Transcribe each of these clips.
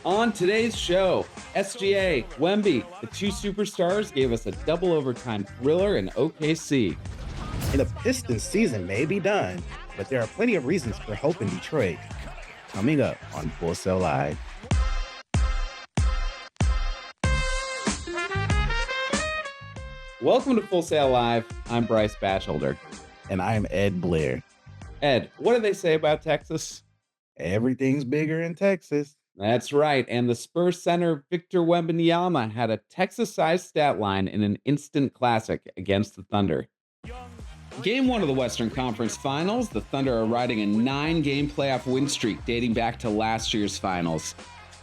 On today's show, SGA, Wemby, the two superstars gave us a double overtime thriller in OKC. And the Pistons season may be done, but there are plenty of reasons for hope in Detroit. Coming up on Full Sail Live. Welcome to Full Sail Live. I'm Bryce Batchelder. And I'm Ed Blair. Ed, what do they say about Texas? Everything's bigger in Texas. That's right, and the Spurs center Victor Wembanyama had a Texas-sized stat line in an instant classic against the Thunder. Game 1 of the Western Conference Finals, the Thunder are riding a 9-game playoff win streak dating back to last year's finals.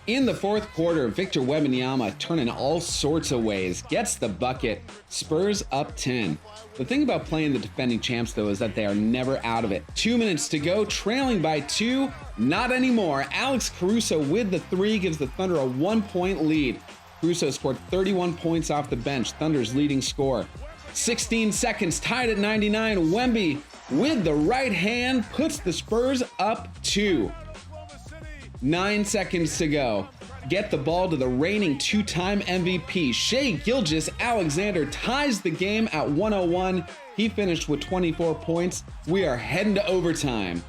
In the fourth quarter, Victor Wembanyama, turning all sorts of ways, gets the bucket. Spurs up 10. The thing about playing the defending champs, though, is that they are never out of it. 2 minutes to go, trailing by 2. Not anymore. Alex Caruso with the 3 gives the Thunder a 1-point lead. Caruso scored 31 points off the bench, Thunder's leading scorer. 16 seconds, tied at 99. Wemby, with the right hand, puts the Spurs up 2. 9 seconds to go. Get the ball to the reigning two-time MVP. Shai Gilgeous-Alexander ties the game at 101. He finished with 24 points. We are heading to overtime.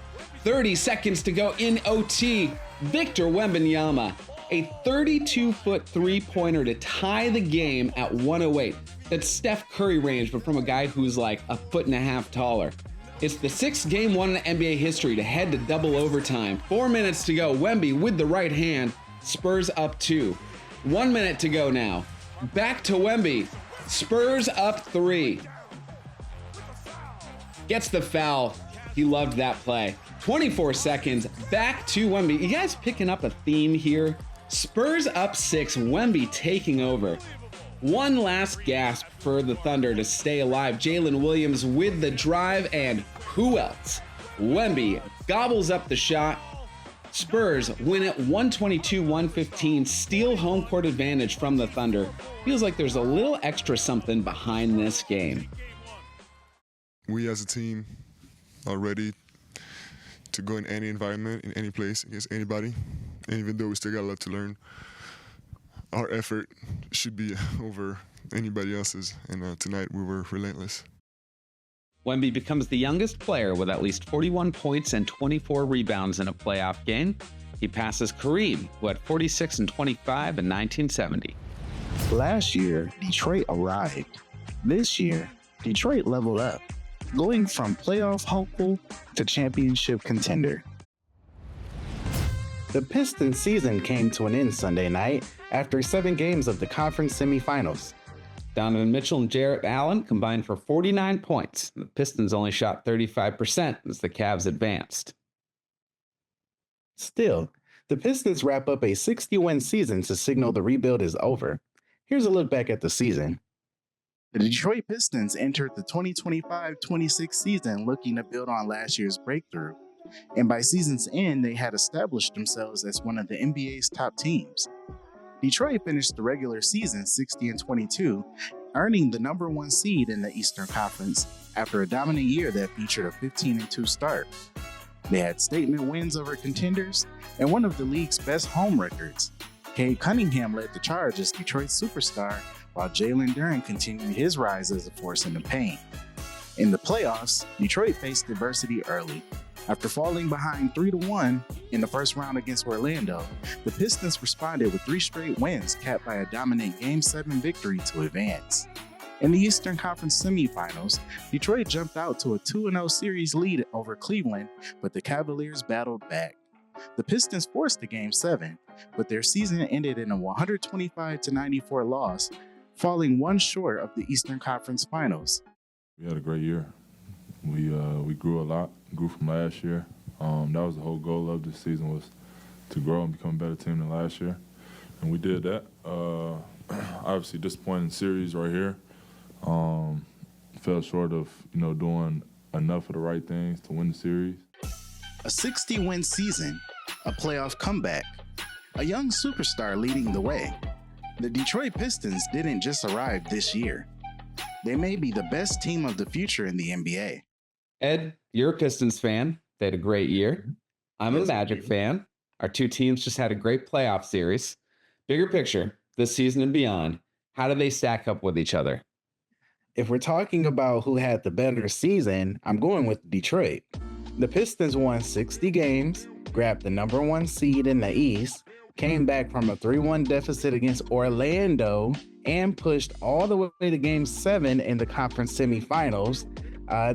30 seconds to go in OT. Victor Wembanyama, a 32-foot three-pointer to tie the game at 108. That's Steph Curry range, but from a guy who's like a foot and a half taller. It's the 6th game won in NBA history to head to double overtime. 4 minutes to go. Wemby with the right hand. Spurs up 2. 1 minute to go now. Back to Wemby. Spurs up 3. Gets the foul. He loved that play. 24 seconds. Back to Wemby. You guys picking up a theme here? Spurs up 6. Wemby taking over. One last gasp for the Thunder to stay alive. Jalen Williams with the drive, and who else? Wemby gobbles up the shot. Spurs win it 122-115, steal home court advantage from the Thunder. Feels like there's a little extra something behind this game. We as a team are ready to go in any environment, in any place, against anybody. And even though we still got a lot to learn, our effort should be over anybody else's, and tonight we were relentless. Wemby becomes the youngest player with at least 41 points and 24 rebounds in a playoff game. He passes Kareem, who had 46 and 25 in 1970. Last year, Detroit arrived. This year, Detroit leveled up, going from playoff hopeful to championship contender. The Pistons season came to an end Sunday night after 7 games of the conference semifinals. Donovan Mitchell and Jarrett Allen combined for 49 points. The Pistons only shot 35% as the Cavs advanced. Still, the Pistons wrap up a 60-win season to signal the rebuild is over. Here's a look back at the season. The Detroit Pistons entered the 2025-26 season looking to build on last year's breakthrough. And by season's end, they had established themselves as one of the NBA's top teams. Detroit finished the regular season 60-22, earning the number 1 seed in the Eastern Conference after a dominant year that featured a 15-2 start. They had statement wins over contenders and one of the league's best home records. Cade Cunningham led the charge as Detroit's superstar, while Jalen Duren continued his rise as a force in the paint. In the playoffs, Detroit faced adversity early. After falling behind 3-1 in the first round against Orlando, the Pistons responded with 3 straight wins capped by a dominant Game 7 victory to advance. In the Eastern Conference semifinals, Detroit jumped out to a 2-0 series lead over Cleveland, but the Cavaliers battled back. The Pistons forced the Game 7, but their season ended in a 125-94 loss, falling 1 short of the Eastern Conference Finals. We had a great year. We grew a lot, grew from last year. That was the whole goal of this season, was to grow and become a better team than last year. And we did that. Obviously disappointing series right here. Fell short of, doing enough of the right things to win the series. A 60-win season, a playoff comeback, a young superstar leading the way. The Detroit Pistons didn't just arrive this year. They may be the best team of the future in the NBA. Ed, you're a Pistons fan. They had a great year. I'm a Magic fan. Our two teams just had a great playoff series. Bigger picture, this season and beyond, how do they stack up with each other? If we're talking about who had the better season, I'm going with Detroit. The Pistons won 60 games, grabbed the number 1 seed in the East, came back from a 3-1 deficit against Orlando, and pushed all the way to Game 7 in the conference semifinals.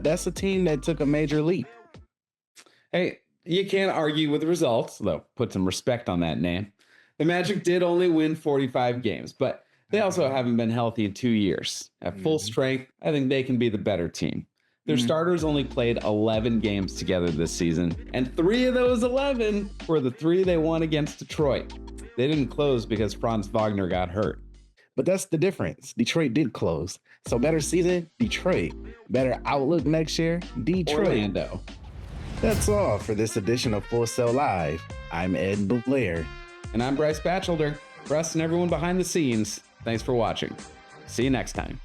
That's a team that took a major leap. Hey, you can't argue with the results, though put some respect on that name. The Magic did only win 45 games, but they also haven't been healthy in 2 years. At full strength, I think they can be the better team. Their starters only played 11 games together this season, and 3 of those 11 were the 3 they won against Detroit. They didn't close because Franz Wagner got hurt. But that's the difference. Detroit did close. So better season, Detroit. Better outlook next year, Detroit. Orlando. That's all for this edition of Full Sail Live. I'm Ed Blair. And I'm Bryce Batchelder. For us and everyone behind the scenes, thanks for watching. See you next time.